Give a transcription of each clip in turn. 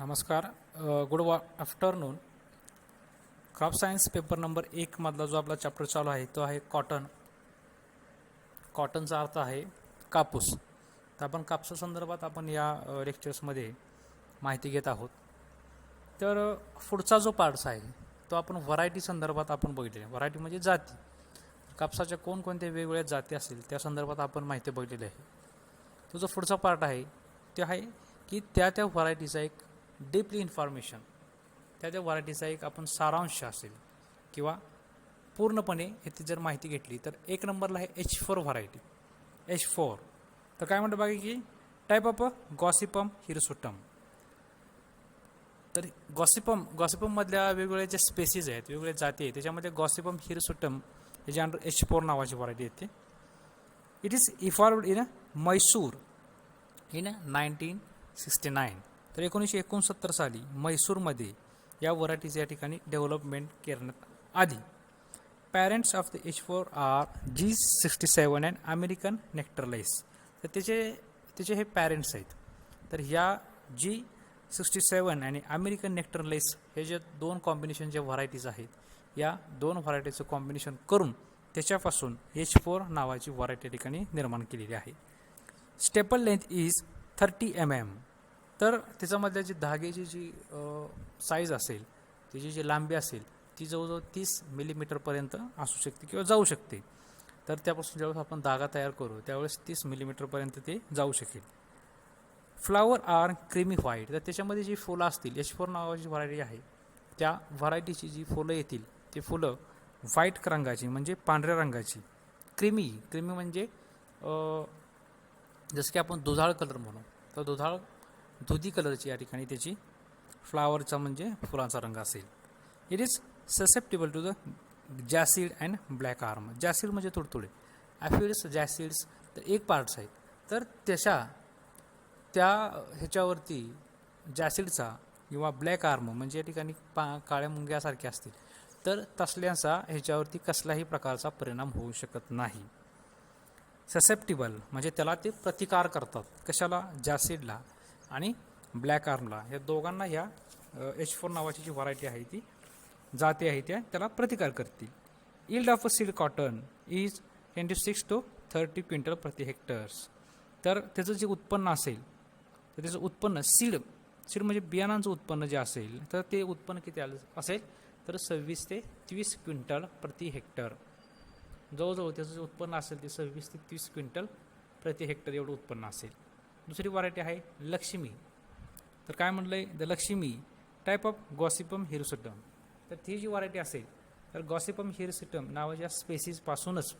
नमस्कार. Good afternoon. Crop science paper number 1 मधला जो आपला चॅप्टर चालू आहे तो आहे कॉटन. कॉटनचा अर्थ आहे कापूस. तर आपण कापसा संदर्भात आपण या लेक्चर्समध्ये माहिती घेत आहोत. तर पुढचा जो पार्ट्स आहे तो आपण व्हरायटी संदर्भात आपण बघितले. व्हरायटी म्हणजे जाती. कापसाच्या कोणकोणत्या वेगवेगळ्या जाती असतील त्या संदर्भात आपण माहिती बघितलेली आहे. तो जो पुढचा पार्ट आहे ते आहे की त्या व्हरायटीचा एक डीपली इन्फॉर्मेशन, त्या व्हरायटीचा एक आपण सारांश असेल किंवा पूर्णपणे याची जर माहिती घेतली तर एक नंबरला आहे H4 व्हरायटी. H4 तर काय म्हणतं बघा की टाईप ऑफ गॉसिपम हिरसुटम. तर गॉसिपम मधल्या वेगवेगळ्या ज्या स्पेसीज आहेत, वेगवेगळ्या जाती आहेत, त्याच्यामध्ये गॉसिपम हिरसुटम याची अंडर H4 नावाची व्हरायटी येते. It is evolved in Mysore in 1969. तर 1969 साली म्हैसूरमध्ये या व्हरायटीज या ठिकाणी डेव्हलपमेंट करण्यात आली. Parents of the H4 are G67 and American nectariless. तर त्याचे हे पॅरेंट्स आहेत. तर ह्या G67 आणि अमेरिकन नेक्टरलाइस हे जे दोन कॉम्बिनेशन जे व्हरायटीज आहेत या दोन व्हरायटीचं कॉम्बिनेशन करून त्याच्यापासून H4 नावाची व्हरायटी या ठिकाणी निर्माण केलेली आहे. Staple length is 30 mm. तर त्याच्यामधल्या जी धाग्याची जी साईज असेल, त्याची जी लांबी असेल ती जवळजवळ 30 मिलीमीटरपर्यंत असू शकते किंवा जाऊ शकते. तर त्यापासून ज्यावेळेस आपण धागा तयार करू त्यावेळेस 30 मिलीमीटरपर्यंत ते जाऊ शकेल. Flower are creamy white. तर त्याच्यामध्ये जी फुलं असतील, H4 नावाची व्हरायटी आहे त्या व्हरायटीची जी फुलं येतील ती फुलं व्हाईट रंगाची म्हणजे पांढऱ्या रंगाची. क्रीमी म्हणजे जसं की आपण दुधाळ कलर म्हणू तर दुधी कलरची या ठिकाणी त्याची फ्लावरचा म्हणजे फुलांचा रंग असेल. It is susceptible to the jassid and black arm. Jassid म्हणजे तुडतुडे, ॲफिड्स जॅसिड्स तर एक पार्ट्स आहेत. तर त्या ह्याच्यावरती जॅसिडचा किंवा ब्लॅक आर्म म्हणजे या ठिकाणी काळ्या मुंग्यासारखे असतील तर तसल्यांचा ह्याच्यावरती कसल्याही प्रकारचा परिणाम होऊ शकत नाही. ससेप्टिबल म्हणजे त्याला ते प्रतिकार करतात. कशाला? जॅसिडला आणि ब्लॅक आर्मला. या दोघांना ह्या H4 नावाची जी व्हरायटी आहे ती जाती आहे त्याला प्रतिकार करतील. Yield of a seed cotton is 26 to 30 quintal प्रति हेक्टर्स. तर त्याचं जे उत्पन्न असेल तर त्याचं उत्पन्न सीड म्हणजे बियाणांचं उत्पन्न जे असेल तर ते उत्पन्न किती असेल तर 26 ते 30 क्विंटल प्रति हेक्टर. जवळजवळ त्याचं जे उत्पन्न असेल ते 26 ते 30 क्विंटल प्रति हेक्टर एवढं उत्पन्न असेल. दुसरी व्हरायटी आहे लक्ष्मी. तर काय म्हटलं आहे? The Laxmi type of Gossypium hirsutum. तर ती जी व्हरायटी असेल तर गॉसिपम हिरसुटम नावाच्या स्पेसीजपासूनच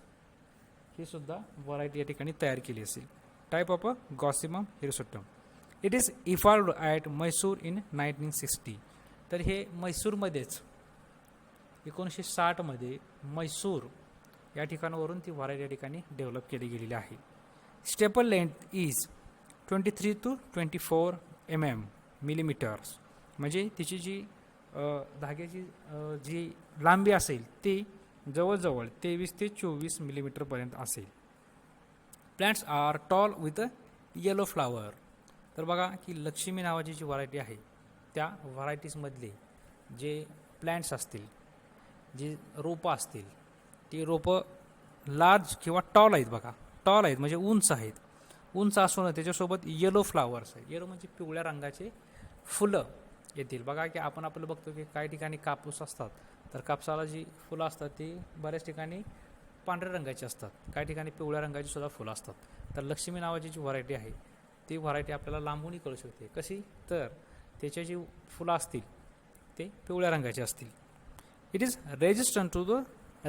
ही सुद्धा व्हरायटी या ठिकाणी तयार केली असेल. Type of Gossypium hirsutum. It is evolved at Mysore in 1960. तर हे मैसूरमध्येच 1960 मैसूर या ठिकाणावरून ती व्हरायटी या ठिकाणी डेव्हलप केली गेलेली आहे. Staple length is 23 to 24 mm millimetres. म्हणजे तिची जी धाग्याची जी लांबी असेल ती जवळजवळ 23 ते 24 मिलीमीटरपर्यंत असेल. Plants are tall with yellow flower. तर बघा की लक्ष्मी नावाची जी व्हरायटी आहे त्या व्हरायटीजमधले जे प्लॅन्ट्स असतील, जी रोपं असतील ती रोपं लार्ज किंवा टॉल आहेत. बघा टॉल आहेत म्हणजे उंच आहेत. उंच असून त्याच्यासोबत येलो फ्लावर्स आहेत. येलो म्हणजे पिवळ्या रंगाचे फुलं येतील. बघा की आपण आपलं बघतो की काही ठिकाणी कापूस असतात तर कापसाला जी फुलं असतात ती बऱ्याच ठिकाणी पांढऱ्या रंगाची असतात, काही ठिकाणी पिवळ्या रंगाची सुद्धा फुलं असतात. तर लक्ष्मी नावाची जी व्हरायटी आहे ती व्हरायटी आपल्याला लांबूनही कळू शकते. कशी? तर त्याच्या जी फुलं असतील ते पिवळ्या रंगाचे असतील. It is resistant to the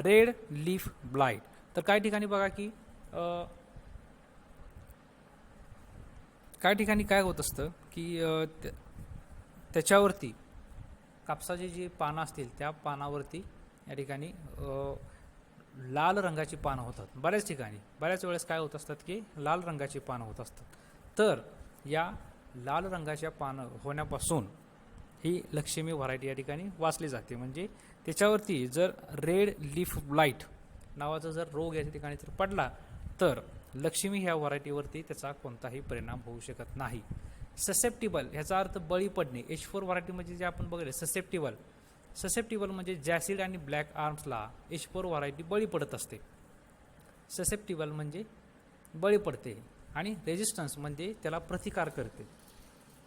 red leaf blight. तर काही ठिकाणी बघा की काही ठिकाणी काय होत असतं की त्याच्यावरती कापसाची जी पानं असतील त्या पानावरती या ठिकाणी लाल रंगाची पानं होतात. बऱ्याच वेळेस काय होत असतात की लाल रंगाची पानं होत असतात. तर या लाल रंगाच्या पानं होण्यापासून ही लक्ष्मी व्हरायटी या ठिकाणी वाचली जाते. म्हणजे त्याच्यावरती जर रेड लीफ ब्लाइट नावाचा जर रोग या ठिकाणी जर पडला तर लक्ष्मी ह्या व्हरायटीवरती त्याचा कोणताही परिणाम होऊ शकत नाही. ससेप्टिबल ह्याचा अर्थ बळी पडणे. H4 व्हरायटीमध्ये जे आपण बघितले ससेप्टिबल म्हणजे जॅसिड आणि ब्लॅक आर्म्सला H4 व्हरायटी बळी पडत असते. ससेप्टिबल म्हणजे बळी पडते आणि रेजिस्टन्स म्हणजे त्याला प्रतिकार करते.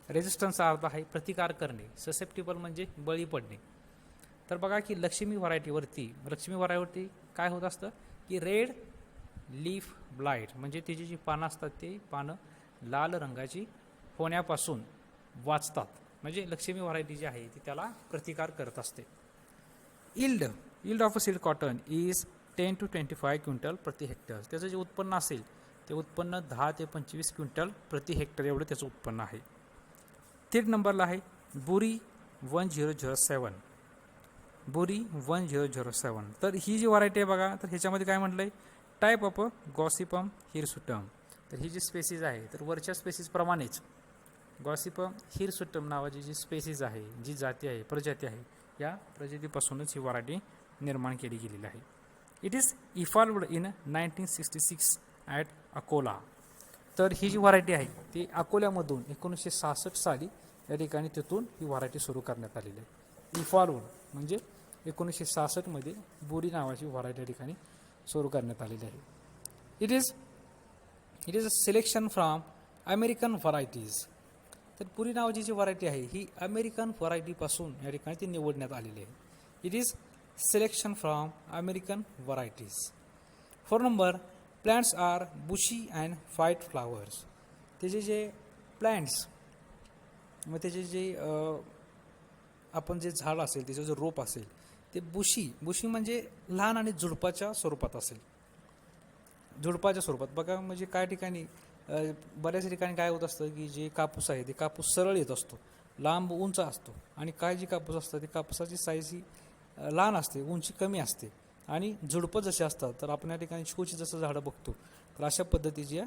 रेजिस्टन्सचा अर्थ आहे प्रतिकार करणे. ससेप्टिबल म्हणजे बळी पडणे. तर बघा की लक्ष्मी व्हरायटीवरती काय होत असतं की रेड लीफ ब्लाइट म्हणजे त्याची जी पानं असतात ते पानं लाल रंगाची होण्यापासून वाचतात. म्हणजे लक्ष्मी व्हरायटी जी आहे ती त्याला प्रतिकार करत असते. Yield of silk cotton is 10 to 25 quintal प्रति हेक्टर. त्याचं जे उत्पन्न असेल ते उत्पन्न 10 ते 25 क्विंटल प्रति हेक्टर एवढं त्याचं उत्पन्न आहे. 3rd नंबरला आहे बुरी 1007. बुरी 1007. तर ही जी व्हरायटी आहे बघा, तर ह्याच्यामध्ये काय म्हटलं आहे, टाईप ऑफ गॉसिपम हिरसुटम. तर ही जी स्पेसीज आहे तर वरच्या स्पेसीजप्रमाणेच गॉसिपम हिरसुटम नावाची जी स्पेसीज आहे, जी जाती आहे, प्रजाती आहे, या प्रजातीपासूनच ही व्हरायटी निर्माण केली गेलेली आहे. It is evolved in 1966 at Akola. तर ही जी व्हरायटी आहे ती अकोल्यामधून 1966 साली या ठिकाणी तिथून ही व्हरायटी सुरू करण्यात आलेली आहे. इव्हॉल्वड म्हणजे 1966 मध्ये बुरी नावाची व्हरायटी या ठिकाणी सुरू करण्यात आलेली आहे. It is a selection from American varieties. तर बुरी नावाची जी व्हरायटी आहे ही अमेरिकन व्हरायटीपासून या ठिकाणी ती निवडण्यात आलेली आहे. It is selection from American varieties. 4 number plants are bushy and white flowers. त्याचे जे प्लांट्स मग त्याचे जे आपण जे झाड असेल त्याचं जे रोप असेल ते बुशी म्हणजे लहान आणि झुडपाच्या स्वरूपात असेल. झुडपाच्या स्वरूपात बघा म्हणजे काय ठिकाणी बऱ्याच ठिकाणी काय होत असतं की जे कापूस आहे ते कापूस सरळ येत असतो, लांब उंच असतो. आणि काय जे कापूस असतं ते कापूसाची साईज ही लहान असते, उंची कमी असते. आणि झुडपं जसे असतात तर आपण या ठिकाणी शोची जसं झाडं बघतो तर अशा पद्धतीची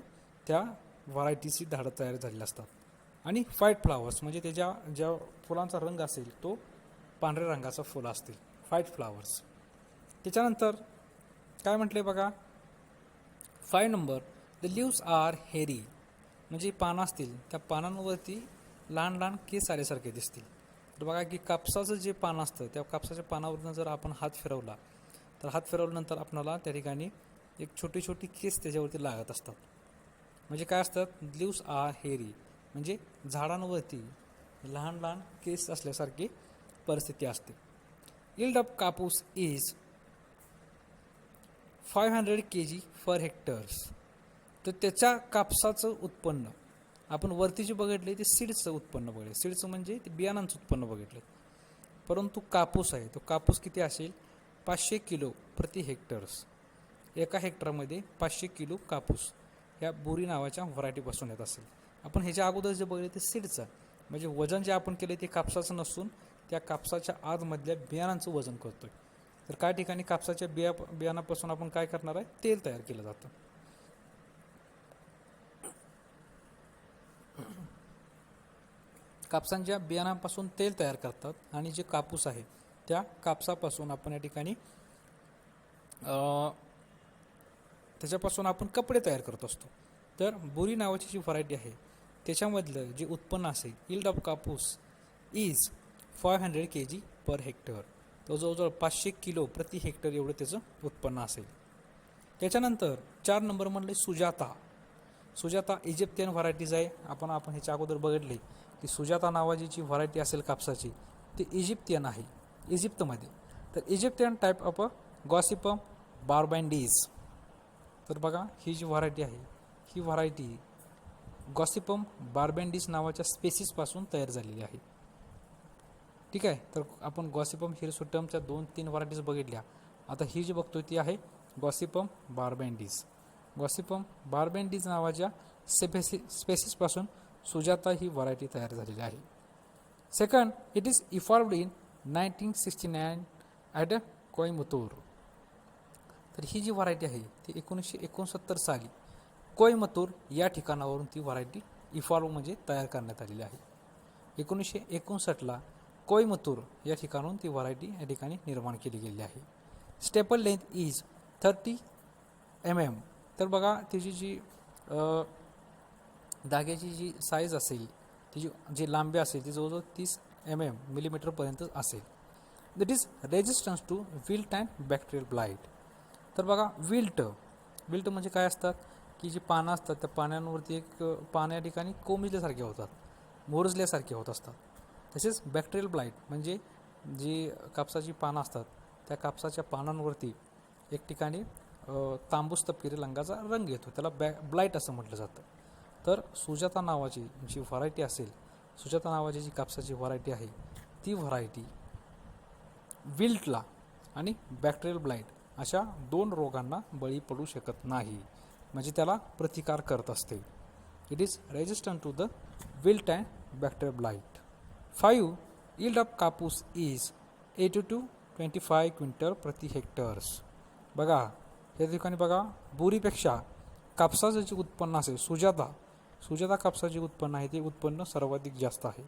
त्या व्हरायटीची झाडं तयार झालेली असतात. आणि व्हाईट फ्लावर्स म्हणजे त्याच्या ज्या फुलांचा रंग असेल तो पांढऱ्या रंगाचा फुलं असतील, व्हाईट फ्लावर्स. त्याच्यानंतर काय म्हटले बघा 5 नंबर द लिव्स आर हेरी. म्हणजे पानं असतील त्या पानांवरती लहान लहान केस आल्यासारखे दिसतील. तर बघा की कापसाचं जे पान असतं त्या कापसाच्या पानावरनं जर आपण हात फिरवला तर हात फिरवल्यानंतर आपल्याला त्या ठिकाणी एक छोटी छोटी केस त्याच्यावरती लागत असतात. म्हणजे काय असतात, लिव्स आर हेरी म्हणजे झाडांवरती लहान लहान केस असल्यासारखी परिस्थिती असते. Yield of kapus is 500 kg per hectares. तर त्याच्या कापसाचं उत्पन्न आपण वरती जे बघितले ते सीड्सचं उत्पन्न बघितले. सीड्सचं म्हणजे ते बियाणांचं उत्पन्न बघितले. परंतु कापूस आहे तो कापूस किती असेल 500 किलो प्रति हेक्टर्स. एका हेक्टरमध्ये 500 किलो कापूस या बुरी नावाच्या व्हरायटीपासून येत असेल. आपण ह्याच्या अगोदर जे बघितले ते सीडचं म्हणजे वजन जे आपण केले ते कापसाचं नसून त्या कापसाच्या आतमधल्या बियाणांचं वजन करतोय. तर काय ठिकाणी कापसाच्या बियाणापासून आपण काय करणार आहे, तेल तयार केलं जातं. कापसांच्या बियाणापासून तेल तयार करतात आणि जे कापूस आहे त्या कापसापासून आपण या ठिकाणी त्याच्यापासून आपण कपडे तयार करत असतो. तर बुरी नावाची जी व्हरायटी आहे त्याच्यामधलं जे उत्पन्न असेल yield of kapus is 500 kg per hectare. तो जवळजवळ 500 किलो प्रति हेक्टर एवढं त्याचं उत्पन्न असेल. त्याच्यानंतर 4 नंबर म्हणले सुजाता इजिप्तियन व्हरायटीज आहे. आपण ह्याच्या अगोदर बघितले की सुजाता नावाची जी व्हरायटी असेल कापसाची ती इजिप्तियन आहे इजिप्तमध्ये. तर इजिप्तियन टाईप ऑफ गॉसिपम बार्बॅन्डीज. तर बघा ही जी व्हरायटी आहे ही व्हरायटी गॉसिपम बार्बॅन्डीज नावाच्या स्पेसीसपासून तयार झालेली आहे. ठीक आहे. तर आपण गॉसिपम हिरसुटमच्या 2-3 व्हरायटीज बघितल्या. आता ही जी बघतोय ती आहे गॉसिपम बार्बॅन्डीज. गॉसिपम बार्बॅन्डीज नावाच्या स्पेसीसपासून सुजाता ही व्हरायटी तयार झालेली आहे. Second it is evolved in 1969 at Coimbatore. तर ही जी व्हरायटी आहे ती 1969 साली कोइंबतूर या ठिकाणावरून ती व्हरायटी इव्हॉल्व म्हणजे तयार करण्यात आलेली आहे. 1959ला कोइंबतूर या ठिकाणाहून ती व्हरायटी या ठिकाणी निर्माण केली गेली आहे. Staple length is 30 mm. तर बघा त्याची जी धाग्याची जी साईज असेल तिची जी लांबी असेल ती जवळजवळ 30 मिलीमीटरपर्यंत असेल. That is resistance to wilt and bacterial blight. तर बघा विल्ट म्हणजे काय असतात की जी पानं असतात त्या पानांवरती एक पानं या ठिकाणी कोमेजल्यासारखे होतात, मोरजल्यासारखे होत असतात. तसेच बॅक्टेरियल ब्लाईट म्हणजे जी कापसाची पानं असतात त्या कापसाच्या पानांवरती एक ठिकाणी तांबूस तपकिरी रंगाचा रंग येतो, त्याला ब्लाईट असं म्हटलं जातं. तर सुजाता नावाची जी व्हरायटी असेल, सुजाता नावाची जी कापसाची व्हरायटी आहे ती व्हरायटी विल्टला आणि बॅक्टेरियल ब्लाईट अशा 2 रोगांना बळी पडू शकत नाही, म्हणजे त्याला प्रतिकार करत असते. It is resistant to the wilt and bacterial blight. 5. Yield of kapus is 80 to 25 quintal प्रति हेक्टर्स. बघा या ठिकाणी बघा बोरीपेक्षा कापसाचं जे उत्पन्न असेल सुजाता कापसाचे उत्पन्न आहे ते उत्पन्न सर्वाधिक जास्त आहे.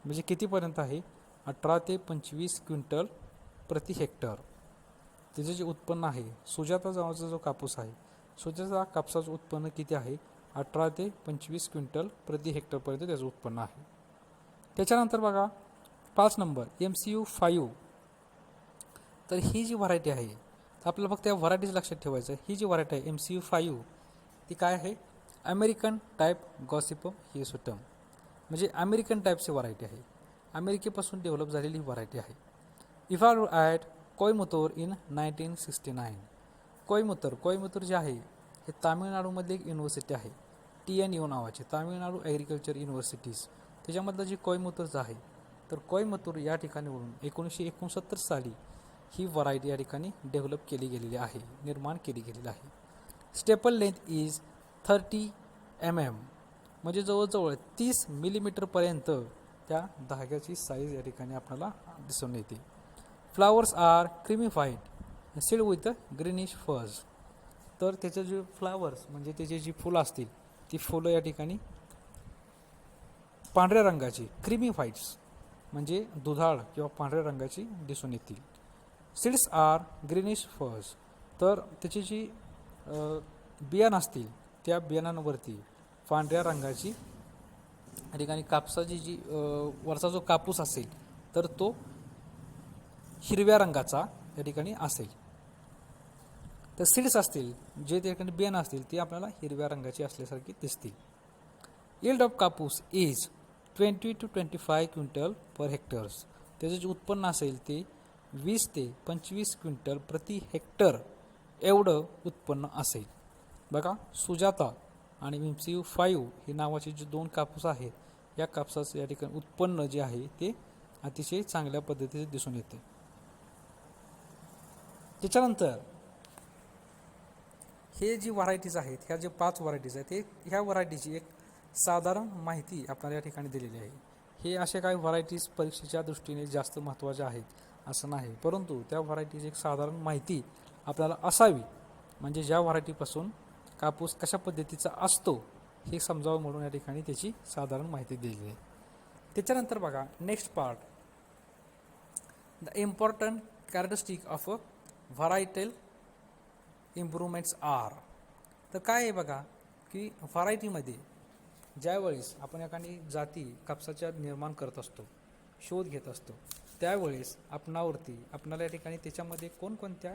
म्हणजे कितीपर्यंत आहे? 18 ते 25 क्विंटल प्रति हेक्टर त्याचे जे उत्पन्न आहे. सुजाता नावाचा जो कापूस आहे, सुजाता कापसाचं उत्पन्न किती आहे? 18 ते 25 क्विंटल प्रति हेक्टरपर्यंत त्याचं उत्पन्न आहे. त्याच्यानंतर बघा 5 नंबर MCU 5. तर ही जी व्हरायटी आहे तर आपल्याला फक्त या व्हरायटीज लक्षात ठेवायचं. ही जी व्हरायटी आहे MCU 5 ती काय आहे? अमेरिकन टाईप गॉसिपम हिरसुटम, म्हणजे अमेरिकन टाईपची व्हरायटी आहे, अमेरिकेपासून डेव्हलप झालेली ही व्हरायटी आहे. Evolve at Coimbatore in 1969. Coimbatore जे आहे हे तामिळनाडूमधली एक युनिव्हर्सिटी आहे, TNU नावाची, तामिळनाडू ॲग्रिकल्चर युनिव्हर्सिटीज. त्याच्यामधलं जे कोयमुतूरचं आहे तर कोयमुतूर या ठिकाणीवरून 1969 साली ही व्हरायटी या ठिकाणी डेव्हलप केली गेलेली आहे, निर्माण केली गेलेली आहे. स्टेपल लेंथ इज 30 mm, म्हणजे जवळजवळ 30 मिलीमीटरपर्यंत त्या धाग्याची साईज या ठिकाणी आपल्याला दिसून येते. Flowers are creamy white seed with greenish fuzz. तर त्याचे जे फ्लावर्स म्हणजे त्याची जी फुलं असतील ती फुलं या ठिकाणी पांढऱ्या रंगाची क्रीमी व्हाईट्स म्हणजे दुधाळ किंवा पांढऱ्या रंगाची दिसून येतील. Seeds are greenish fuzz. तर त्याची जी बियाणं असतील त्या बियाणांवरती पांढऱ्या रंगाची या ठिकाणी कापसाची जी वरचा जो कापूस असेल तर तो हिरव्या रंगाचा या ठिकाणी असेल. तर सीड्स असतील जे त्या ठिकाणी बियाणं असतील ती आपल्याला हिरव्या रंगाची असल्यासारखी दिसतील. Yield of kapus is 20 to 25 quintal per hectares. त्याचं जे उत्पन्न असेल ते 20 ते 25 क्विंटल प्रति हेक्टर एवढं उत्पन्न असेल. बघा सुजाता आणि MCU 5 ही नावाचे जे 2 कापूस आहेत या कापसाचं या ठिकाणी उत्पन्न जे आहे ते अतिशय चांगल्या पद्धतीने दिसून येते. त्याच्यानंतर हे जी व्हरायटीज आहेत, ह्या जे 5 व्हरायटीज आहेत ते ह्या व्हरायटीची एक साधारण माहिती आपल्याला या ठिकाणी दिलेली आहे. हे असे काही व्हरायटीज परीक्षेच्या दृष्टीने जास्त महत्त्वाच्या आहेत असं नाही, परंतु त्या व्हरायटीची एक साधारण माहिती आपल्याला असावी, म्हणजे ज्या व्हरायटीपासून कापूस कशा पद्धतीचा असतो हे समजावं म्हणून या ठिकाणी त्याची साधारण माहिती दिलेली आहे. त्याच्यानंतर बघा next part, the important characteristic of varietal improvements are. तर काय आहे बघा की व्हरायटीमध्ये ज्यावेळेस आपण एखादी जाती कापसाच्या निर्माण करत असतो, शोध घेत असतो, त्यावेळेस आपणाला या ठिकाणी त्याच्यामध्ये कोणकोणत्या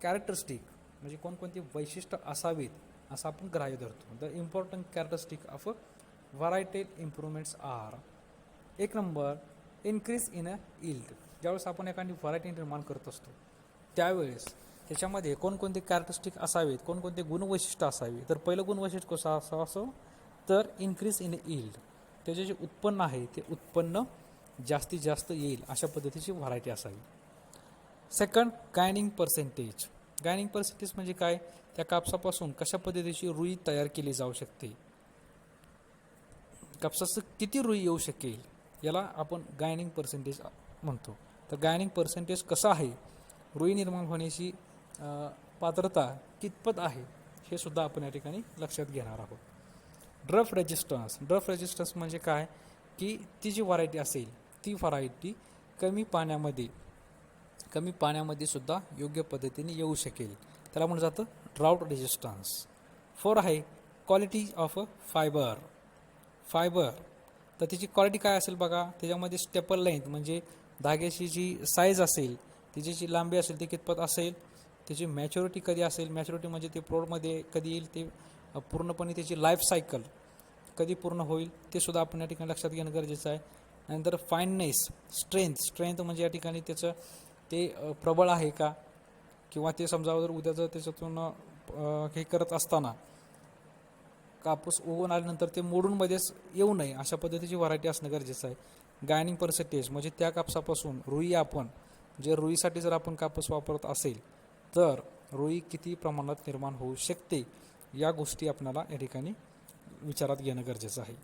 कॅरेक्टरिस्टिक म्हणजे कोणकोणती वैशिष्ट्य असावीत असं आपण ग्राह्य धरतो. The important characteristic of varietal improvements are. 1 number increase in yield. ज्यावेळेस आपण एखादी व्हरायटी निर्माण करत असतो त्यावेळेस त्याच्यामध्ये कोणकोणते कॅरेक्टरिस्टिक असावेत, कोणकोणते गुणवैशिष्ट्य असावे. तर पहिलं गुणवैशिष्ट्य कसं असावं तर इन्क्रीज इन यील्ड, त्याचे जे उत्पन्न आहे ते उत्पन्न जास्तीत जास्त येईल अशा पद्धतीची व्हरायटी असावी. Second ginning percentage. Ginning percentage म्हणजे काय? त्या कापसापासून कशा पद्धतीची रुई तयार केली जाऊ शकते, कापसाचं किती रुई येऊ शकेल याला आपण गायनिंग पर्सेंटेज म्हणतो. तर गायनिंग पर्सेंटेज कसं आहे, रुई निर्माण होण्याची पात्रता कितपत आहे हे सुद्धा आपण या ठिकाणी लक्षात घेणार आहोत. ड्रफ रेजिस्टन्स म्हणजे काय की ती जी व्हरायटी असेल ती व्हरायटी कमी पाण्यामध्ये सुद्धा योग्य पद्धतीने येऊ शकेल, त्याला म्हटलं जातं ड्राउट रेजिस्टन्स. 4 आहे क्वालिटी ऑफ फायबर. तर त्याची क्वालिटी काय असेल बघा, त्याच्यामध्ये स्टेपल लेंथ म्हणजे धाग्याची जी साईज असेल, त्याची जी लांबी असेल ती कितपत असेल, त्याची मॅच्युरिटी कधी असेल, मॅच्युरिटी म्हणजे ते प्रोडक्टमध्ये कधी येईल, ते पूर्णपणे त्याची लाईफ सायकल कधी पूर्ण होईल ते सुद्धा आपण या ठिकाणी लक्षात घेणं गरजेचं आहे. नंतर फाईननेस, स्ट्रेंथ म्हणजे या ठिकाणी त्याचं ते प्रबळ आहे का, किंवा ते समजा जर उद्या जर त्याच्यातून हे करत असताना कापूस उगवून आल्यानंतर ते मोडूनमध्येच येऊ नये अशा पद्धतीची व्हरायटी असणं गरजेचं आहे. गायनिंग पर्सेंटेज म्हणजे त्या कापसापासून रुई, आपण जे रुईसाठी जर आपण कापूस वापरत असेल तर रुई किती प्रमाणात निर्माण होऊ शकते, या गोष्टी आपल्याला या ठिकाणी विचारात घेणं गरजेचं आहे.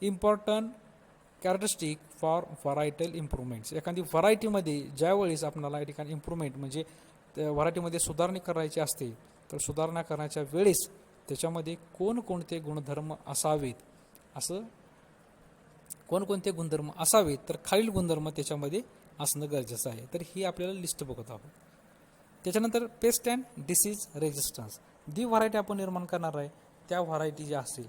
इम्पॉर्टंट कॅरेक्टरिस्टिक फॉर व्हरायटल इम्प्रूव्हमेंट्स, एखादी व्हरायटीमध्ये ज्यावेळेस आपल्याला या ठिकाणी इम्प्रूव्हमेंट म्हणजे त्या व्हरायटीमध्ये सुधारणा करायची असते, तर सुधारणा करण्याच्या वेळेस त्याच्यामध्ये कोणकोणते गुणधर्म असावेत, असं कोणकोणते गुणधर्म असावेत, तर खालील गुणधर्म त्याच्यामध्ये असणं गरजेचं आहे. तर ही आपल्याला लिस्ट बघत आहोत. त्याच्यानंतर पेस्ट अँड डिसीज रेजिस्टन्स, जी व्हरायटी आपण निर्माण करणार आहे त्या व्हरायटी जी असेल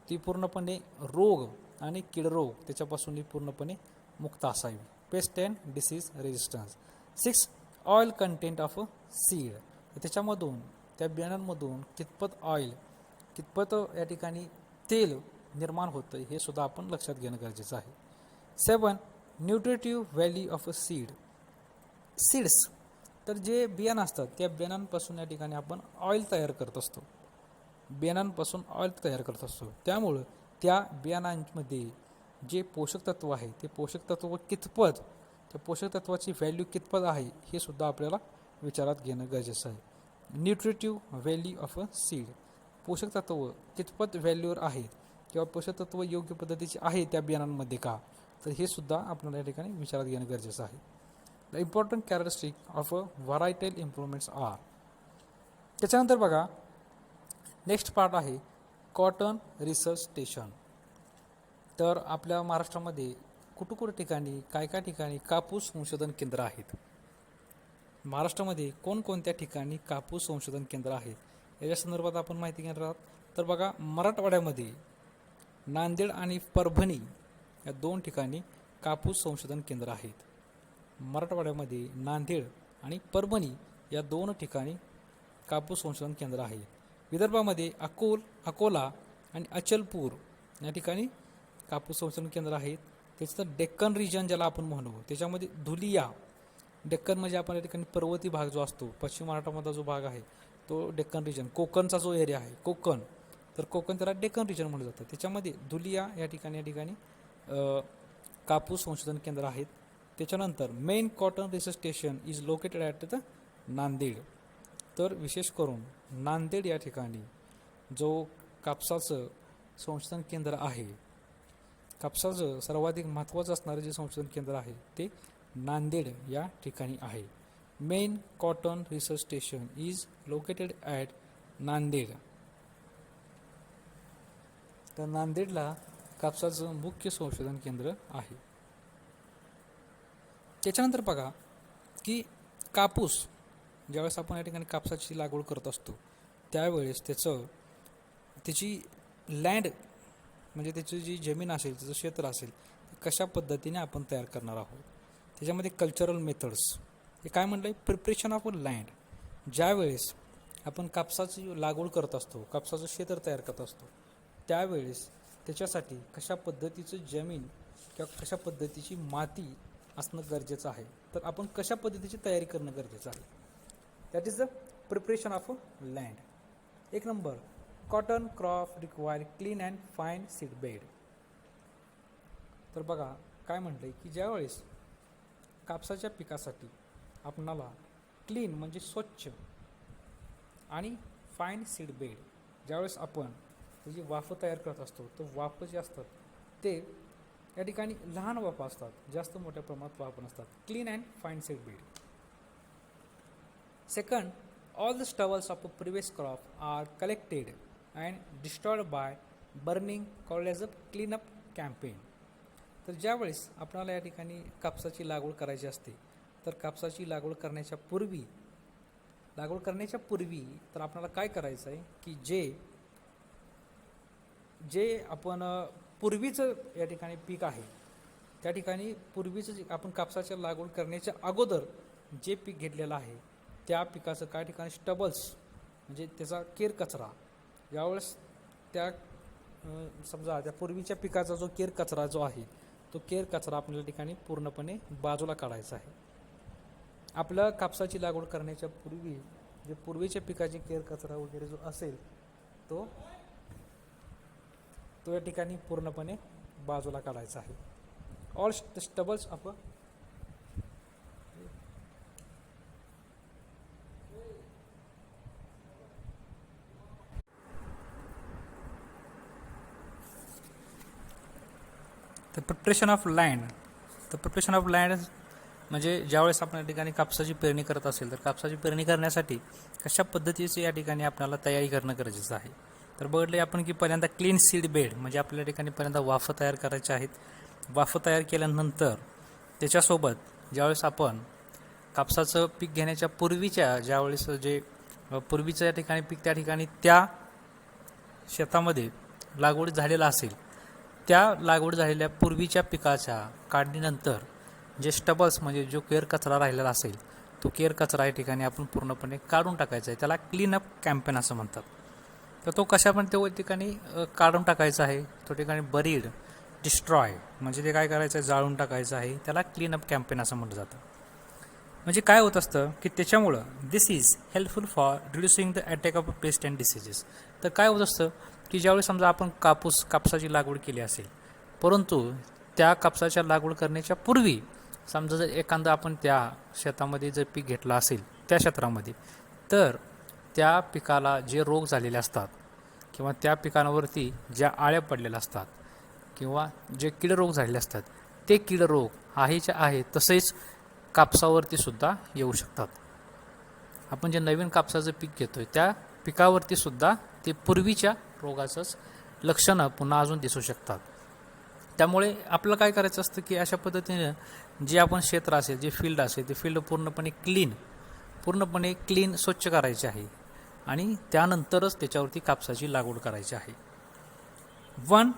ती पूर्णपणे रोग आणि कीडरोग त्याच्यापासून पूर्णपणे मुक्त असावी. Paste and disease resistance. 6. Oil content of seed, त्याच्यामधून त्या बियाणांमधून कितपत ऑइल, कितपत या ठिकाणी तेल निर्माण होतं हे सुद्धा आपण लक्षात घेणं गरजेचं आहे. 7. न्यूट्रिटिव्ह व्हॅल्यू ऑफ सीड्स, तर जे बियाणं असतात त्या बियाणांपासून या ठिकाणी आपण ऑइल तयार करत असतो, बियाणांपासून ऑइल तयार करत असतो. त्यामुळं त्या बियाणांमध्ये जे पोषक तत्व आहे ते पोषक तत्व कितपत, त्या पोषक तत्वाची व्हॅल्यू कितपत आहे हे सुद्धा आपल्याला विचारात घेणं गरजेचं आहे. न्यूट्रिटिव्ह व्हॅल्यू ऑफ सीड, पोषक तत्व कितपत व्हॅल्यूवर आहे किंवा पोषक तत्व योग्य पद्धतीचे आहे त्या बियाणांमध्ये का, तर हे सुद्धा आपल्याला या ठिकाणी विचारात घेणं गरजेचं आहे. The important characteristic of varietal improvements are. त्याच्यानंतर बघा नेक्स्ट पार्ट आहे कॉटन रिसर्च स्टेशन. तर आपल्या महाराष्ट्रामध्ये कुठं ठिकाणी काय ठिकाणी कापूस संशोधन केंद्र आहेत, महाराष्ट्रामध्ये कोणकोणत्या ठिकाणी कापूस संशोधन केंद्र आहेत याच्या संदर्भात आपण माहिती घेणार आहोत. तर बघा मराठवाड्यामध्ये नांदेड आणि परभणी या 2 ठिकाणी कापूस संशोधन केंद्र आहेत. मराठवाड्यामध्ये नांदेड आणि परभणी या 2 ठिकाणी कापूस संशोधन केंद्र आहे. विदर्भामध्ये अकोला आणि अचलपूर या ठिकाणी कापूस संशोधन केंद्र आहेत. त्याचं डेक्कन रिजन ज्याला आपण म्हणू, त्याच्यामध्ये धुलिया, डेक्कन म्हणजे आपण या ठिकाणी पर्वती भाग जो असतो, पश्चिम महाराष्ट्रामधला जो भाग आहे तो डेक्कन रिजन, कोकणचा जो एरिया आहे कोकण, तर कोकण त्याला डेक्कन रिजन म्हणलं जातं. त्याच्यामध्ये धुलिया या ठिकाणी कापूस संशोधन केंद्र आहेत. त्याच्यानंतर main cotton research station is located at the Nanded. तर विशेष करून नांदेड या ठिकाणी जो कापसाचं संशोधन केंद्र आहे, कापसाचं सर्वाधिक महत्त्वाचं असणारं जे संशोधन केंद्र आहे ते नांदेड या ठिकाणी आहे. Main cotton research station is located at Nanded. तर नांदेडला कापसाचं मुख्य संशोधन केंद्र आहे. त्याच्यानंतर बघा की कापूस ज्यावेळेस आपण या ठिकाणी कापसाची लागवड करत असतो त्यावेळेस त्याची लँड म्हणजे त्याची जी जमीन असेल, त्याचं क्षेत्र असेल, कशा पद्धतीने आपण तयार करणार आहोत. त्याच्यामध्ये कल्चरल मेथड्स, हे काय म्हटलं आहे, प्रिपरेशन ऑफ लँड. ज्यावेळेस आपण कापसाची लागवड करत असतो, कापसाचं क्षेत्र तयार करत असतो, त्यावेळेस त्याच्यासाठी कशा पद्धतीचं जमीन किंवा कशा पद्धतीची माती असणं गरजेचं आहे, तर आपण कशा पद्धतीची तयारी करणं गरजेचं आहे. That is the preparation of land. 1 number, cotton crop require clean and fine seed bed. तर बघा काय म्हटलं आहे की ज्यावेळेस कापसाच्या पिकासाठी आपणाला क्लीन म्हणजे स्वच्छ आणि फाईन सीड बेड, ज्यावेळेस आपण त्याची वाफ तयार करत असतो, तर वाफ जे असतात ते या ठिकाणी लहान वाफा असतात, जास्त मोठ्या प्रमाणात वाफ नसतात. Clean and fine seed bed. Second, all the stubbles of a previous crop are collected and destroyed by burning called as a cleanup campaign. तर ज्यावेळेस आपल्याला या ठिकाणी कापसाची लागवड करायची असते, तर कापसाची लागवड करण्याच्या पूर्वी तर आपल्याला काय करायचं आहे की जे आपण पूर्वीचं या ठिकाणी पीक आहे त्या ठिकाणी पूर्वीचं जे आपण कापसाच्या लागवड करण्याच्या अगोदर जे पीक घेतलेलं आहे त्या पिकाचं काही ठिकाणी स्टबल्स म्हणजे त्याचा केर कचरा यावेळेस त्या समजा त्या पूर्वीच्या पिकाचा जो केर कचरा जो आहे तो केर कचरा आपल्या ठिकाणी पूर्णपणे बाजूला काढायचा आहे. आपल्या कापसाची लागवड करण्याच्या पूर्वी जे पूर्वीच्या पिकाचे केर कचरा वगैरे जो असेल तो या ठिकाणी पूर्णपणे बाजूला काढायचा आहे. All stubbles of the preparation of land. The preparation of land म्हणजे ज्यावेळेस आपण या ठिकाणी कापसाची पेरणी करत असेल तर कापसाची पेरणी करण्यासाठी कशा पद्धतीची या ठिकाणी आपल्याला तयारी करणं गरजेचं आहे. तर बघितले आपण की पहिल्यांदा क्लीन सीड बेड म्हणजे आपल्या ठिकाणी पहिल्यांदा वाफं तयार करायचे आहेत. वाफं तयार केल्यानंतर त्याच्यासोबत ज्यावेळेस आपण कापसाचं पीक घेण्याच्या पूर्वीच्या ज्यावेळेस जे पूर्वीचं या ठिकाणी पीक त्या ठिकाणी त्या शेतामध्ये लागवड झालेला असेल त्या लागवड झालेल्या पूर्वीच्या पिकाच्या काढणीनंतर जे स्टबल्स म्हणजे जो केर कचरा राहिलेला असेल तो केर कचरा या ठिकाणी आपण पूर्णपणे काढून टाकायचा आहे. त्याला क्लीन अप कॅम्पेन असं म्हणतात. तर तो कशा पण त्या ठिकाणी काढून टाकायचा आहे. तो ठिकाणी बरीड डिस्ट्रॉय म्हणजे ते काय करायचं आहे जाळून टाकायचं आहे. त्याला क्लीन अप कॅम्पेन असं म्हटलं जातं. म्हणजे काय होत असतं की त्याच्यामुळं this is helpful for reducing the attack of pest and diseases. तर काय होत असतं की ज्यावेळी समजा आपण कापसाची लागवड केली असेल परंतु त्या कापसाच्या लागवड करण्याच्या पूर्वी समजा जर एखादं आपण त्या शेतामध्ये जर पीक घेतलं असेल त्या क्षेत्रामध्ये तर त्या पिकाला जे रोग झालेले असतात किंवा त्या पिकांवरती ज्या आळ्या पडलेल्या असतात किंवा जे कीडरोग झालेले असतात ते कीडरोग आहेच्या आहे तसेच कापसावरती सुद्धा येऊ शकतात. आपण जे नवीन कापसाचं पीक घेतोय त्या पिकावरती सुद्धा ते पूर्वीच्या रोगाचंच लक्षणं पुन्हा अजून दिसू शकतात. त्यामुळे आपलं काय करायचं असतं की अशा पद्धतीनं जे आपण क्षेत्र असेल जे फील्ड असेल ते फील्ड पूर्णपणे क्लीन स्वच्छ करायचे आहे आणि त्यानंतरच त्याच्यावरती कापसाची लागवड करायची आहे. 1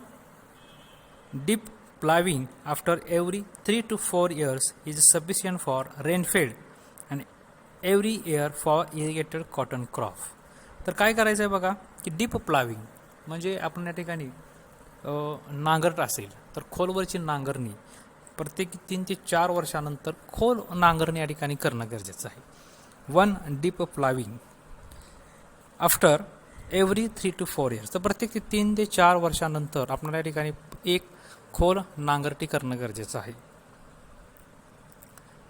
deep ploughing after every 3 to 4 years is sufficient for rainfed and every year for irrigated cotton crop. तर काय करायचं आहे बघा की डीप प्लाविंग म्हणजे आपण या ठिकाणी नांगरट असेल तर खोलवरची नांगरणी प्रत्येक 3 ते 4 वर्षानंतर खोल नांगरणी या ठिकाणी करणं गरजेचं आहे. 1 deep ploughing after every 3 to 4 years. तर प्रत्येक 3 ते 4 वर्षानंतर आपल्याला या ठिकाणी एक खोल नांगरटी करणं गरजेचं आहे.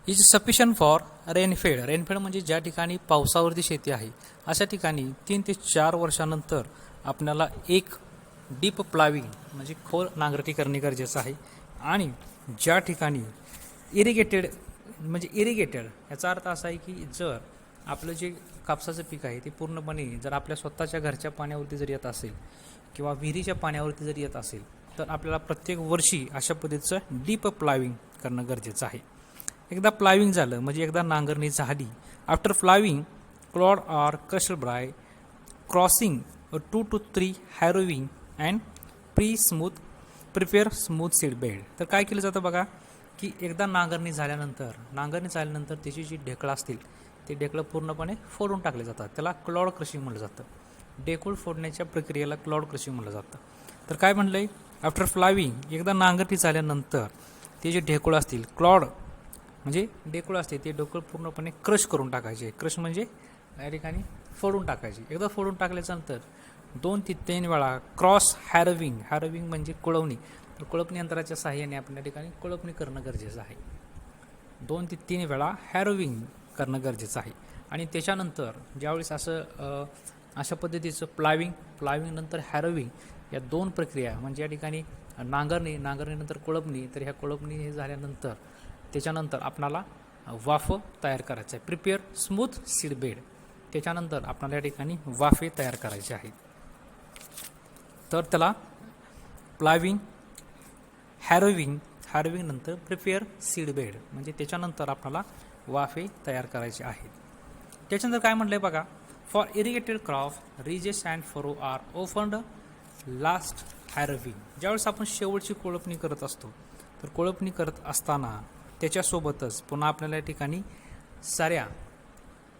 Is sufficient for rainfed. Rainfed म्हणजे ज्या ठिकाणी पावसावरती शेती आहे अशा ठिकाणी 3 ते 4 वर्षानंतर आपल्याला एक डीप प्लाविंग म्हणजे खोल नांगरटी करणे गरजेचं आहे. आणि ज्या ठिकाणी इरिगेटेड याचा अर्थ असा आहे की जर आपलं जे कापसाचं पीक आहे ते पूर्णपणे जर आपल्या स्वतःच्या घरच्या पाण्यावरती जर येत असेल किंवा विहिरीच्या पाण्यावरती जर येत असेल तर आपल्याला प्रत्येक वर्षी अशा पद्धतीचं डीप प्लाविंग करणं गरजेचं आहे. एकदा प्लाविंग झालं म्हणजे एकदा नांगरणी झाली after ploughing clod are crushed by crossing 2 to 3 harrowing and prepare smooth seed bed. तर काय केलं जातं बघा की एकदा नांगरणी झाल्यानंतर त्याची जी ढेकळं असतील ते ढेकळं पूर्णपणे फोडून टाकले जातात. त्याला क्लॉड क्रशिंग म्हटलं जातं. ढेकूळ फोडण्याच्या प्रक्रियेला क्लॉड क्रशिंग म्हटलं जातं. तर काय म्हटलं आहे आफ्टर फ्लाविंग एकदा नांगरणी झाल्यानंतर ते जे ढेकूळ असतील क्लॉड म्हणजे ढेकूळ असते ते ढेकूळ पूर्णपणे क्रश करून टाकायचे. क्रश म्हणजे या ठिकाणी फोडून टाकायचे. एकदा फोडून टाकल्यानंतर 2 ते 3 वेळा क्रॉस हॅरोविंग म्हणजे कुळवणी. तर कुळपणी यंत्राच्या सहाय्याने आपण या ठिकाणी कुळपणी करणं गरजेचं आहे. 2 ते 3 वेळा हॅरोविंग करणं गरजेचं आहे. आणि त्याच्यानंतर ज्यावेळेस अशा पद्धतीचं प्लाविंग नंतर हॅरोविंग या 2 प्रक्रिया म्हणजे या ठिकाणी नांगरणीनंतर कुळपणी. तर ह्या कुळपणी हे झाल्यानंतर त्याच्यानंतर आपणाला वाफ तयार करायचं आहे. Prepare smooth seed bed. त्याच्यानंतर आपल्याला या ठिकाणी वाफे तयार करायचे आहेत. तर त्याला प्लाविंग हॅरोविंग नंतर प्रिपेअर सीड बेड म्हणजे त्याच्यानंतर आपल्याला वाफे तयार करायचे आहेत. त्याच्यानंतर काय म्हटलं आहे बघा for irrigated crop ridges and furrow are opened last harrowing. ज्यावेळेस आपण शेवटची कोळपणी करत असतो, तर कोळपणी करत असताना त्याच्यासोबतच पुन्हा आपल्याला या ठिकाणी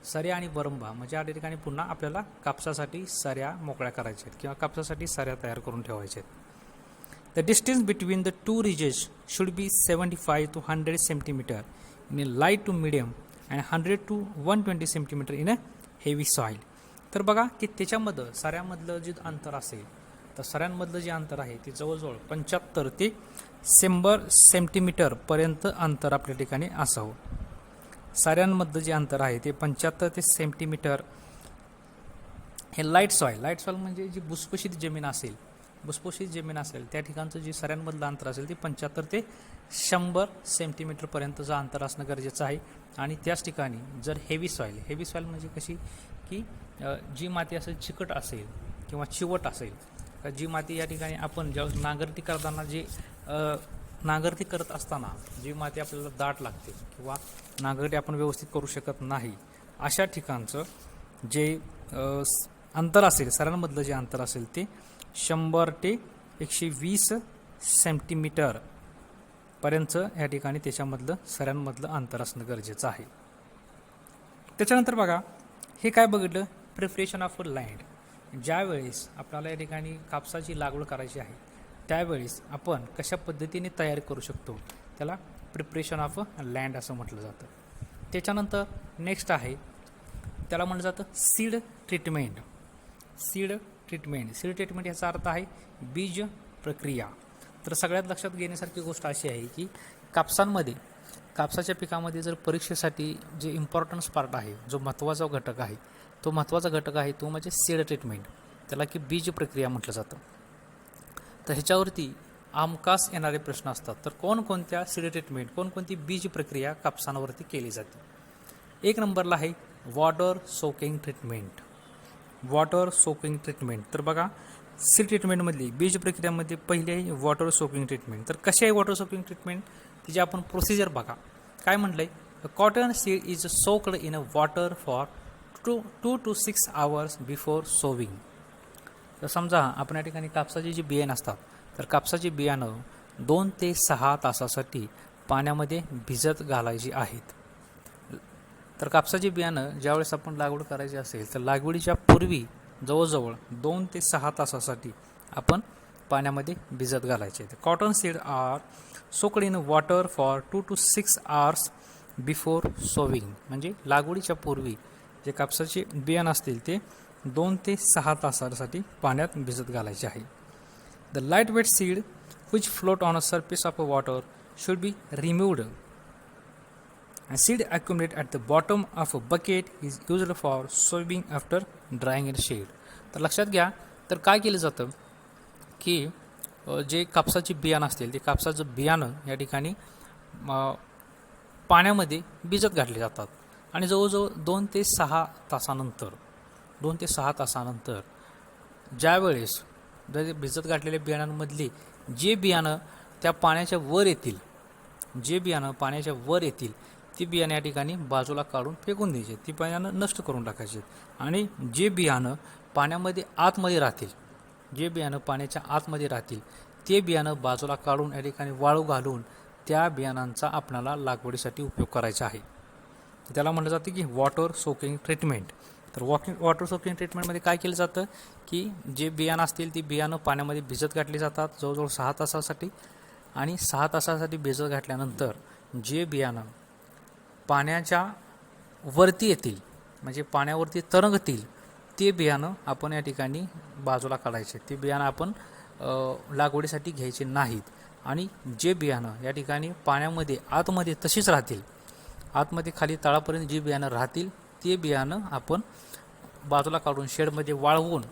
सऱ्या आणि बरंबा म्हणजे या ठिकाणी पुन्हा आपल्याला कापसासाठी सऱ्या मोकळ्या करायच्या आहेत किंवा कापसासाठी सऱ्या तयार करून ठेवायच्या आहेत. The distance between the two ridges should be 75 to 100 centimetre in a light to medium and 100 to 120 centimetre in a heavy soil. तर बघा की त्याच्यामधलं सऱ्यामधलं जे अंतर असेल, तर सऱ्यांमधलं जे अंतर आहे ते जवळजवळ 75 ते 100 सेंटीमीटरपर्यंत अंतर आपल्या ठिकाणी असावं. साऱ्यांमधलं जे अंतर आहे ते 75 ते सेंटीमीटर. हे लाईट सॉईल म्हणजे जी भुसभुशीत जमीन असेल त्या ठिकाणचं जे सऱ्यांमधलं अंतर असेल ते 75 ते 100 सेंटीमीटरपर्यंतचं अंतर असणं गरजेचं आहे. आणि त्याच ठिकाणी जर हेवी सॉईल म्हणजे कशी की जी माती असेल चिकट असेल किंवा चिवट असेल, जी माती या ठिकाणी आपण ज्यावेळेस नांगरती करत असताना जी माती आपल्याला दाट लागते किंवा नांगरटी आपण व्यवस्थित करू शकत नाही, अशा ठिकाणचं जे अंतर असेल, सऱ्यांमधलं जे अंतर असेल ते 100 ते 120 सेंटीमीटर पर्यंतचं या ठिकाणी त्याच्यामधलं सऱ्यांमधलं अंतर असणं गरजेचं आहे. त्याच्यानंतर बघा हे काय बघितलं, प्रिपरेशन ऑफ लँड. ज्यावेळेस आपल्याला या ठिकाणी कापसाची लागवड करायची आहे त्यावेळेस आपण कशा पद्धतीने तयारी करू शकतो, त्याला प्रिपरेशन ऑफ लँड असं म्हटलं जातं. त्याच्यानंतर नेक्स्ट आहे त्याला म्हटलं जातं सीड ट्रीटमेंट. सीड ट्रीटमेंट याचा अर्थ आहे बीज प्रक्रिया. तर सगळ्यात लक्षात घेण्यासारखी गोष्ट अशी आहे की कापसाच्या पिकामध्ये जर परीक्षेसाठी जे इम्पॉर्टन्स पार्ट आहे, जो महत्त्वाचा घटक आहे तो म्हणजे सीड ट्रीटमेंट, त्याला की बीज प्रक्रिया म्हटलं जातं. तर ह्याच्यावरती आमकास येणारे प्रश्न असतात. तर कोणकोणत्या सीड ट्रीटमेंट, कोणकोणती बीज प्रक्रिया कापसांवरती केली जाते. 1 नंबरला आहे वॉटर सोकिंग ट्रीटमेंट. तर बघा सीड ट्रीटमेंटमधली बीज प्रक्रियामध्ये पहिली आहे वॉटर सोकिंग ट्रीटमेंट. तर कशी आहे वॉटर सोकिंग ट्रीटमेंट, तिची आपण प्रोसिजर बघा. काय म्हटलंय, cotton seed is soaked in a water for 2 to 6 hours before sowing. तर समजा आपण या ठिकाणी कापसाची जी बियाणं असतात, तर कापसाची बियाणं 2 ते 6 तासासाठी पाण्यामध्ये भिजत घालायची आहेत. तर कापसाची बियाणं ज्यावेळेस आपण लागवड करायची असेल तर लागवडीच्या पूर्वी जवळजवळ 2 ते 6 तासासाठी आपण पाण्यामध्ये भिजत घालायचे. Cotton seed are soaked in water for 2 to 6 hours before sowing. म्हणजे लागवडीच्या पूर्वी जे कापसाचे बियाणं असतील ते 2 ते 6 तासासाठी पाण्यात भिजत घालायचे आहे. The light weight seed which float on a surface of a water should be removed and seed accumulate at the bottom of a bucket is used for sowing after drying in shade. तर लक्षात घ्या, तर काय केलं जातं की जे कापसाची बियाणं असतील ते कापसाचं बियाणं या ठिकाणी पाण्यामध्ये भिजत घातले जातात आणि जवळजवळ 2 ते 6 तासानंतर ज्यावेळेस भिजत घातलेल्या बियाणांमधली जे बियाणं त्या पाण्याच्या वर येतील, ती बियाणं या ठिकाणी बाजूला काढून फेकून द्यायचे, ती बियाणं नष्ट करून टाकायचे. आणि जे बियाणं पाण्याच्या आतमध्ये राहतील ते बियाणं बाजूला काढून या ठिकाणी वाळू घालून त्या बियाणांचा आपल्याला लागवडीसाठी उपयोग करायचा आहे. त्याला म्हटलं जातं की वॉटर सोकिंग ट्रीटमेंट. तर वॉटर सोकिंग ट्रीटमेंटमध्ये काय केलं जातं की जे बियाणं असतील ती बियाणं पाण्यामध्ये भिजत घातली जातात जवळजवळ 6 तासासाठी. आणि 6 तासासाठी भिजत घातल्यानंतर जे बियाणं पाण्याच्या वरती येतील, म्हणजे पाण्यावरती तरंगतील, ते बियाणं आपण या ठिकाणी बाजूला काढायचे. ते बियाणं आपण लागवडीसाठी घ्यायचे नाहीत. आणि जे बियाणं या ठिकाणी पाण्यामध्ये आतमध्ये तशीच राहतील, आतमध्ये खाली तळापर्यंत जी बियाणं राहतील ते बियाणं आपण बाजूला काढून शेडमध्ये वाळवून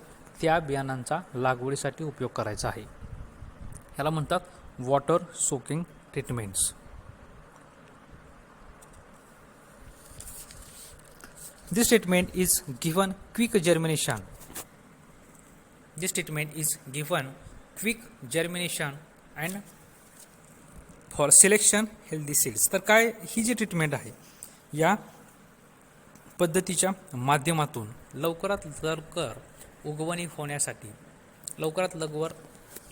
त्या बियाणांचा लागवडीसाठी उपयोग करायचा आहे. ह्याला म्हणतात water soaking treatments. This treatment is given quick germination. And for selection healthy seeds. तर काय ही जी ट्रीटमेंट आहे या पद्धतीच्या माध्यमातून लवकरात लवकर उगवणी होण्यासाठी, लवकरात लवकर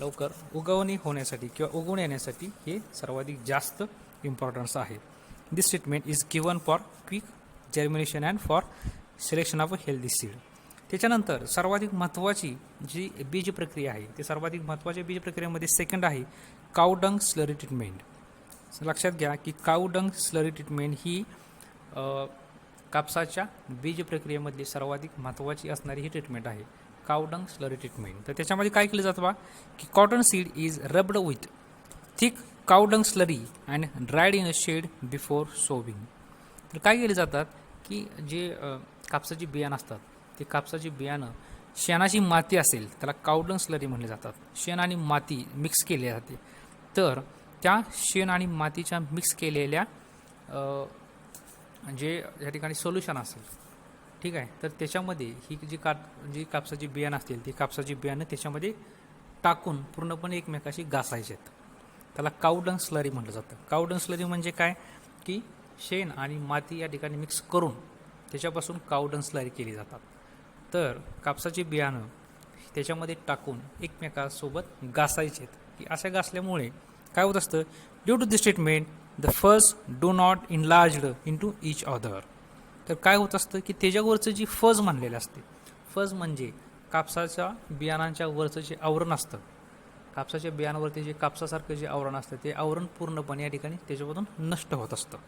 लवकर उगवणी होण्यासाठी किंवा उगवून येण्यासाठी हे सर्वाधिक जास्त इम्पॉर्टन्स आहे. This treatment is given for quick germination and for selection of a healthy seed. त्याच्यानंतर सर्वाधिक महत्त्वाची जी बीज प्रक्रिया आहे ते सर्वाधिक महत्त्वाच्या बीज प्रक्रियेमध्ये सेकंड आहे काउडंग स्लरी ट्रीटमेंट. लक्षात घ्या की काउडंग स्लरी ट्रीटमेंट ही कापसाच्या बीज प्रक्रियेमधली सर्वाधिक महत्त्वाची असणारी ही ट्रीटमेंट आहे, काउडंग स्लरी ट्रीटमेंट. तर त्याच्यामध्ये काय केलं जातं बा की cotton seed is rubbed with thick cow dung slurry and dried in a shed before sowing. तर काय केले जातात की जे कापसाची बियाणं असतात ते कापसाची बियाणं शेणाची माती असेल त्याला काउडंग स्लरी म्हणले जातात. शेण आणि माती मिक्स केली जाते. तर त्या शेण आणि मातीच्या मिक्स केलेल्या जे या ठिकाणी सोल्युशन असेल, ठीक आहे, तर त्याच्यामध्ये ही जी कापसाची बियाणं असतील ती कापसाची बियाणं त्याच्यामध्ये टाकून पूर्णपणे एकमेकाशी घासायचे आहेत. त्याला काउडंग स्लरी म्हटलं जातं. काउडंग स्लरी म्हणजे काय की शेण आणि माती या ठिकाणी मिक्स करून त्याच्यापासून काउडंग स्लरी केली जातात. तर कापसाची बियाणं त्याच्यामध्ये टाकून एकमेकासोबत घासायचे आहेत की अशा घासल्यामुळे काय होत असतं, due to this treatment the fuzz do not enlarged into each other. तर काय होत असतं की त्याच्यावरचं जी फज म्हणलेलं असते, फज म्हणजे कापसाच्या बियाणांच्या वरचं जे आवरण असतं, कापसाच्या बियाणावरती जे कापसासारखं जे आवरण असतं ते आवरण पूर्णपणे या ठिकाणी त्याच्यामधून नष्ट होत असतं.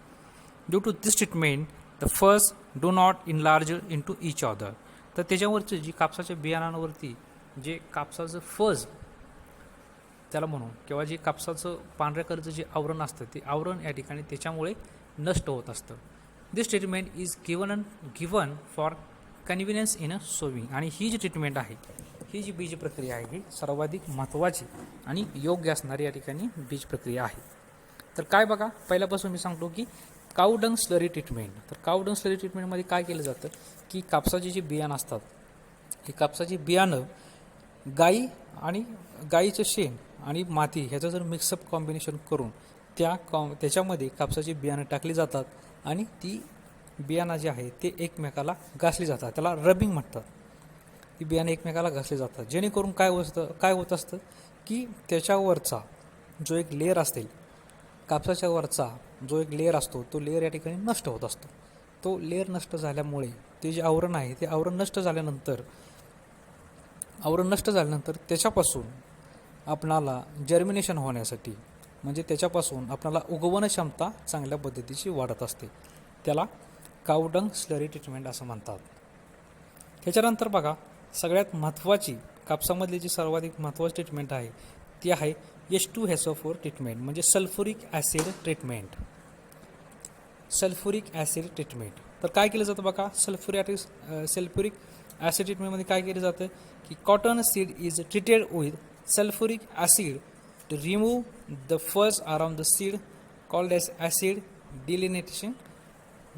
Due to this treatment the fuzz do not enlarge into each other. तर त्याच्यावरचं जी कापसाच्या बियाणांवरती जे कापसाचं फज त्याला म्हणू किंवा जे कापसाचं पांढऱ्या कलरचं जे आवरण असतं ते आवरण या ठिकाणी त्याच्यामुळे नष्ट होत असतं. This treatment is given for convenience in a sowing. आणि ही जी ट्रीटमेंट आहे, ही जी बीज प्रक्रिया आहे ही सर्वाधिक महत्त्वाची आणि योग्य असणारी या ठिकाणी बीज प्रक्रिया आहे. तर काय बघा, पहिल्यापासून मी सांगतो की काउडंग स्लरी ट्रीटमेंट. तर काउडंग स्लरी ट्रीटमेंटमध्ये काय केलं जातं की कापसाची जी बियाणं असतात ही कापसाची बियाणं गाईचं शेण आणि माती ह्याचं जर मिक्सअप कॉम्बिनेशन करून त्याच्यामध्ये कापसाची बियाणं टाकली जातात आणि ती बियाणं जे आहे ते एकमेकाला घासली जातात. त्याला रबिंग म्हणतात. ती बियाणं एकमेकाला घासली जातात जेणेकरून काय होत असतं की त्याच्यावरचा जो एक लेअर असतील, कापसाच्या वरचा जो एक लेअर असतो तो लेअर या ठिकाणी नष्ट होत असतो. तो लेअर नष्ट झाल्यामुळे ते जे आवरण आहे ते आवरण नष्ट झाल्यानंतर त्याच्यापासून आपणाला जर्मिनेशन होण्यासाठी म्हणजे त्याच्यापासून आपणाला उगवण क्षमता चांगल्या पद्धतीची वाढत असते. त्याला काउडंग स्लरी ट्रीटमेंट असं म्हणतात. त्याच्यानंतर बघा, सगळ्यात महत्त्वाची कापसामधली जी सर्वाधिक महत्त्वाची ट्रीटमेंट आहे ती आहे H2SO4 ट्रीटमेंट म्हणजे sulphuric acid treatment. Sulphuric acid treatment. तर काय केलं जातं बघा, सल्फ्युरिक ॲसिड ट्रीटमेंटमध्ये काय केलं जातं की cotton seed is treated with sulphuric acid to remove the fuzz around the seed called as acid delinting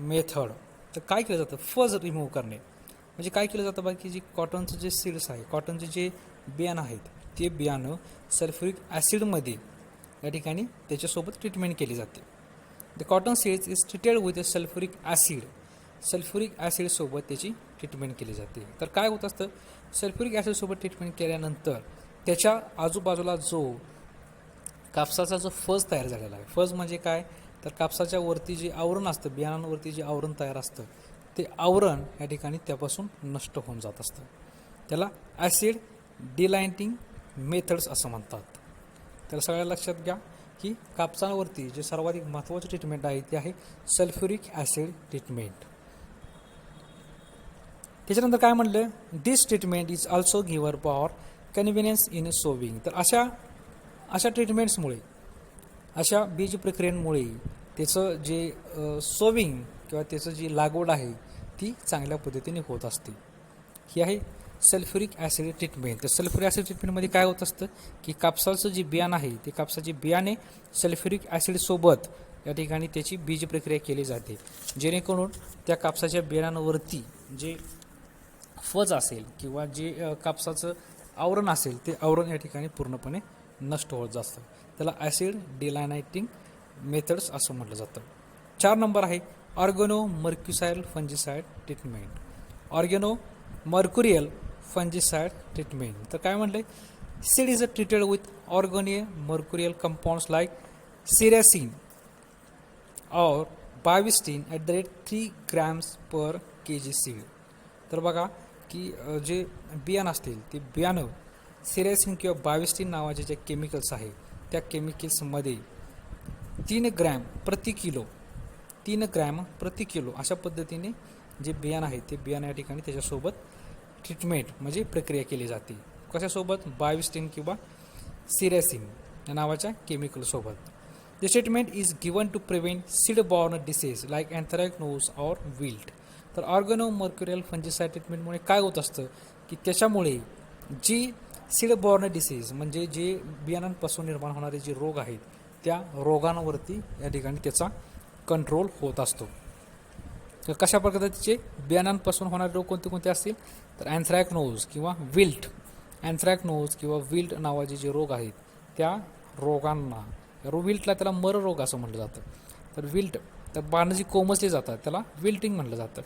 method. तर काय केलं जातं, फज रिमूव्ह करणे म्हणजे काय केलं जातं बघा की जी कॉटनचं जे सीड्स आहे, कॉटनचे जे बियाणं आहेत ते बियाणं सल्फ्युरिक ॲसिडमध्ये या ठिकाणी त्याच्यासोबत ट्रीटमेंट केली जाते. The cotton seeds is treated with sulphuric acid. Sulphuric ॲसिडसोबत त्याची ट्रीटमेंट केली जाते. तर काय होत असतं, सल्फ्युरिक ॲसिडसोबत ट्रीटमेंट केल्यानंतर त्याच्या आजूबाजूला जो कापसाचा जो फज तयार झालेला आहे, फज म्हणजे काय तर कापसाच्या वरती जे आवरण असतं, बियाणांवरती जे आवरण तयार असतं ते आवरण या ठिकाणी त्यापासून नष्ट होऊन जात असतं. त्याला ॲसिड डिलायटिंग मेथड्स असं म्हणतात. तर सगळ्या लक्षात घ्या की कापसावरती जे सर्वाधिक महत्त्वाची ट्रीटमेंट आहे ती आहे सल्फ्युरिक ॲसिड ट्रीटमेंट. त्याच्यानंतर काय म्हटलं, this treatment is also given for convenience in sowing. तर अशा ट्रीटमेंट्समुळे, अशा बीज प्रक्रियेमुळे त्याचं जे सोविंग किंवा त्याचं जी लागवड आहे ती चांगल्या पद्धतीने होत असते. ही आहे सल्फ्युरिक ॲसिड ट्रीटमेंट. तर सल्फ्युरिक ॲसिड ट्रीटमेंटमध्ये काय होत असतं की कापसाचं जे बियाणं आहे ते कापसाचे बियाणे सल्फ्युरिक ॲसिडसोबत या ठिकाणी त्याची बीज प्रक्रिया केली जाते जेणेकरून त्या कापसाच्या बियाणांवरती जे फज असेल किंवा जे कापसाचं आवरण असेल ते आवरण या ठिकाणी पूर्णपणे नष्ट होत असतं. त्याला ॲसिड डिलायटिंग मेथड्स असं म्हटलं जातं. 4 नंबर आहे organo mercurial fungicide treatment. Organo mercurial fungicide treatment. तर काय म्हटलं, Seed is treated with organomercurial compounds like seracin or Bavistin at the rate 3 grams per kg seed. तर बघा की जे बियाणं असतील ते बियाणं सेरेसिन किंवा बाविस्टीन नावाचे जे केमिकल्स आहे त्या केमिकल्समध्ये 3 ग्रॅम प्रति किलो अशा पद्धतीने जे बियाणं आहे ते बियाणं या ठिकाणी त्याच्यासोबत ट्रीटमेंट म्हणजे प्रक्रिया केली जाते. कशासोबत? बाविस्टीन किंवा सिरेसिन या नावाच्या केमिकलसोबत. The treatment is given to prevent seed-borne disease like anthracnose or wilt. तर ऑर्गॅनोमर्क्युरियल फंजिसाइड ट्रीटमेंटमुळे काय होत असतं की त्याच्यामुळे जी सीड-बॉर्न डिसीज म्हणजे जे बियाणांपासून निर्माण होणारे जे रोग आहेत त्या रोगांवरती या ठिकाणी त्याचा कंट्रोल होत असतो. तर कशा पद्धतीचे बियाणांपासून होणारे रोग कोणते कोणते असतील तर अँथ्रॅकनोज किंवा विल्ट नावाचे जे रोग आहेत त्या रोगांना विल्टला त्याला मर रोग असं म्हटलं जातं. तर विल्ट तर पानं जी कोमसली जातात त्याला विल्टिंग म्हटलं जातं.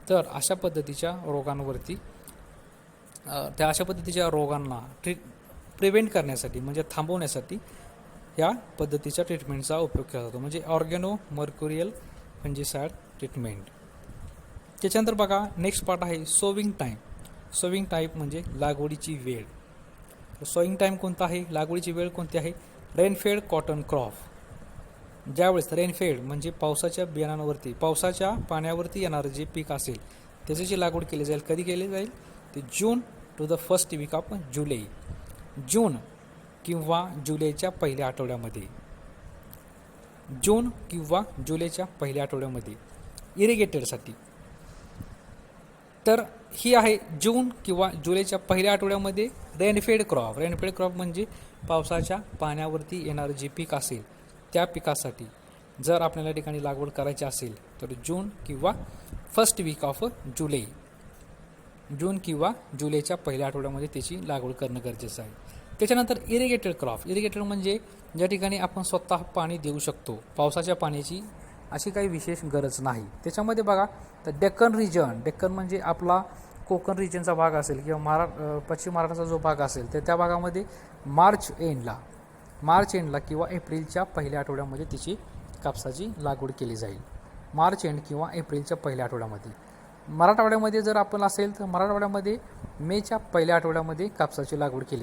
तर अशा पद्धतीच्या रोगांवरती अशा पद्धतीच्या रोगांना प्रिव्हेंट करण्यासाठी म्हणजे थांबवण्यासाठी या पद्धतीच्या ट्रीटमेंटचा उपयोग केला जातो म्हणजे ऑर्गॅनोमर्क्युरियल फंजिसाइड ट्रीटमेंट. त्याच्यानंतर बघा नेक्स्ट पार्ट आहे सोविंग टाईप म्हणजे लागवडीची वेळ. सोविंग टाईम कोणता आहे? लागवडीची वेळ कोणती आहे? Rainfed cotton crop. ज्यावेळेस रेनफेड म्हणजे पावसाच्या बियाणांवरती पावसाच्या पाण्यावरती येणारं जे पीक असेल त्याची लागवड केली जाईल. कधी केली जाईल? ते June to the first week of July. जून किंवा जुलैच्या पहिल्या आठवड्यामध्ये इरिगेटेडसाठी. तर ही आहे जून किंवा जुलैच्या पहिल्या आठवड्यामध्ये रेनफेड क्रॉप म्हणजे पावसाच्या पाण्यावरती येणारं जे पीक असेल त्या पिकासाठी जर आपल्याला ठिकाणी लागवड करायची असेल तर जून किंवा फर्स्ट वीक ऑफ जून किंवा जुलैच्या पहिल्या आठवड्यामध्ये त्याची लागवड करणं गरजेचं आहे. त्याच्यानंतर इरिगेटेड म्हणजे ज्या ठिकाणी आपण स्वतः पाणी देऊ शकतो, पावसाच्या पाण्याची अशी काही विशेष गरज नाही. त्याच्यामध्ये बघा तर डेक्कन म्हणजे आपला कोकण रिजनचा भाग असेल किंवा पश्चिम महाराष्ट्राचा जो भाग असेल तर त्या भागामध्ये मार्च एंडला किंवा एप्रिलच्या पहिल्या आठवड्यामध्ये तिची कापसाची लागवड केली जाईल. मार्च एंड किंवा एप्रिलच्या पहिल्या आठवड्यामध्ये. मराठवाड्यामध्ये जर आपण असेल तर मराठवाड्यामध्ये मेच्या पहिल्या आठवड्यामध्ये कापसाची लागवड केली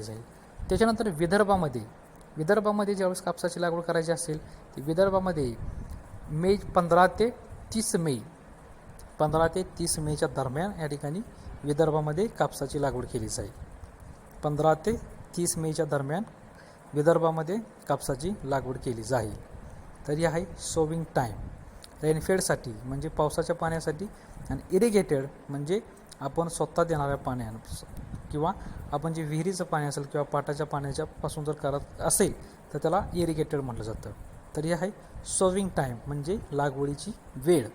जाईल. त्याच्यानंतर विदर्भामध्ये ज्यावेळेस कापसाची लागवड करायची असेल ती विदर्भामध्ये 15 ते 30 मेच्या दरम्यान या ठिकाणी विदर्भामध्ये कापसाची लागवड केली जाईल. 15 ते 30 मेच्या दरम्यान विदर्भामध्ये कापसाची लागवड केली जाईल. तर ही आहे सोविंग टाईम रेनफेडसाठी म्हणजे पावसाच्या पाण्यासाठी आणि इरिगेटेड म्हणजे आपण स्वतः देणाऱ्या पाण्यानं किंवा आपण जे विहिरीचं पाणी असेल किंवा पाटाच्या पाण्याच्या पासून जर करत असेल तर त्याला इरिगेटेड म्हटलं जातं. तर ही आहे सोविंग टाईम म्हणजे लागवडीची वेळ.